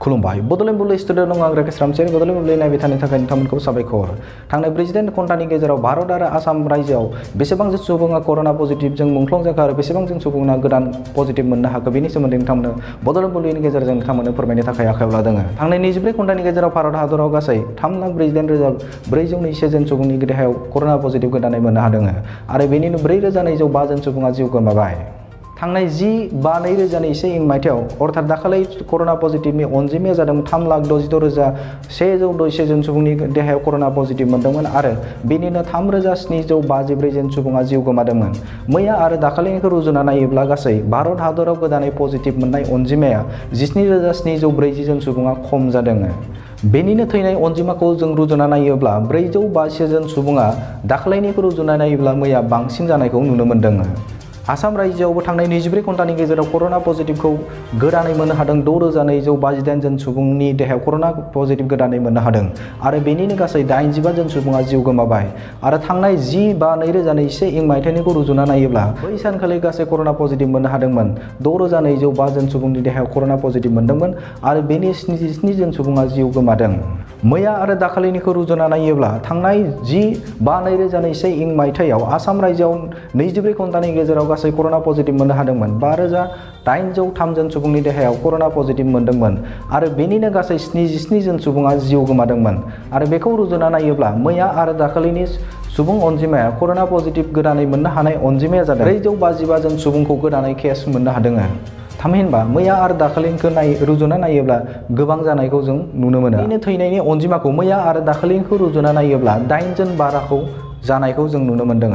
खुलुमबाय बड'लेण्ड बुब्लि स्टुडिअ आं राकेश रामसियारि बड'लेण्ड बुब्लि नायबाय थानायनि थाखाय नोंथांमोनखौ साबायखर। थांनाय 48 घन्टानि गेजेराव भारत आरो आसाम रायजोआव बेसेबां जों सुबुङा कर'ना पजिटिभजों मुंख्लं जाखो आरो बेसेबां जों सुबुङा गोदान पजिटिभ मोननो हाखो बेनि सोमोन्दै नोंथांमोननो बड'लेण्ड बुब्लिनि गेजेरजों नोंथांमोननो फोरमायनो थाखाय आखायाव लादों। थांनाय 24 घन्टानि गेजेराव भारत हादराव गासै 3,42,421 जन सुबुंनि देहायाव कर'ना पजिटिभ गोदानै मोननो हादों आरो बेनिनो 4,205 जन सुबुङा जिउ गोमाबाय। थांनाय 10/5/2021 मायथाइयाव अर्थात दाखालि कर'ना पजिटिभनि अनजिमाया जादों 3,66,161 जन सुबुंनि देहायाव कर'ना पजिटिभ मोनदोंमोन आरो बेनिनो 3,754 जन सुबुङा जिउ गोमादोंमोन। मैया आरो दाखालिनिखौ रुजुना नायोब्ला गासै भारत हादराव गोदानै पजिटिभ मोननाय अनजिमाया 17,740 जन सुबुङा खम जादों। बेनिनो थैनाय अनजिमाखौ जों रुजुना नायोब्ला 482 जन सुबुङा दाखालिनिखौ रुजुना नायोब्ला मैया बांसिन जानायखौ नुनो मोन्दों। आसाम रायजोआवबो थांनाय 24 घन्टानि गेजेराव कर'ना पजिटिभखौ गोदानै मोननो हादों 6,258 जन सुबुंनि देहायाव कर'ना पजिटिभ गोदानै मोननो हादों आरो बेनिनो गासै 85 जन सुबुङा जिउ गोमाबाय आरो थांनाय 10/5/2021 मायथाइनिखौ रुजुना नायोब्ला बै सानखालि गासै कर'ना पजिटिभ मोननो हादोंमोन 6,205 जन सुबुंनि देहायाव कर'ना पजिटिभ मोनदोंमोन आरो बेनि 77 जन सुबुङा जिउ गोमादों। मैया आरो दाखालिनिखौ रुजुना नायोब्ला थांनाय 10/5/2021 मायथाइयाव आसाम रायजोआव 24 घन्टानि गेजेराव गासै कर'ना पजिटिभ मोननो हादोंमोन 5,803 जन सुबुंनि देहायाव कर'ना पजिटिभ मोनदोंमोन आरो बेनिनो गासै 77 जन सुबुङा जिउ गोमादोंमोन आरो बेखौ रुजुना नायोब्ला मैया आरो दाखालिनि सुबुं अनजिमाया कर'ना पजिटिभ गोदानै मोननो हानाय अनजिमाया जादों 455 जन सुबुंखौ गोदानै केस मोननो हादों। थामहिनबा मैया आरो दाखालिनिखौ रुजुना नायोब्ला गोबां जानायखौ जों नुनो मोनो। बेनि थैनायनि अनजिमाखौ मैया आरो दाखालिनिखौ रुजुना नायोब्ला 8 जन बाराखौ जानायखौ जों नुनो मोन्दों।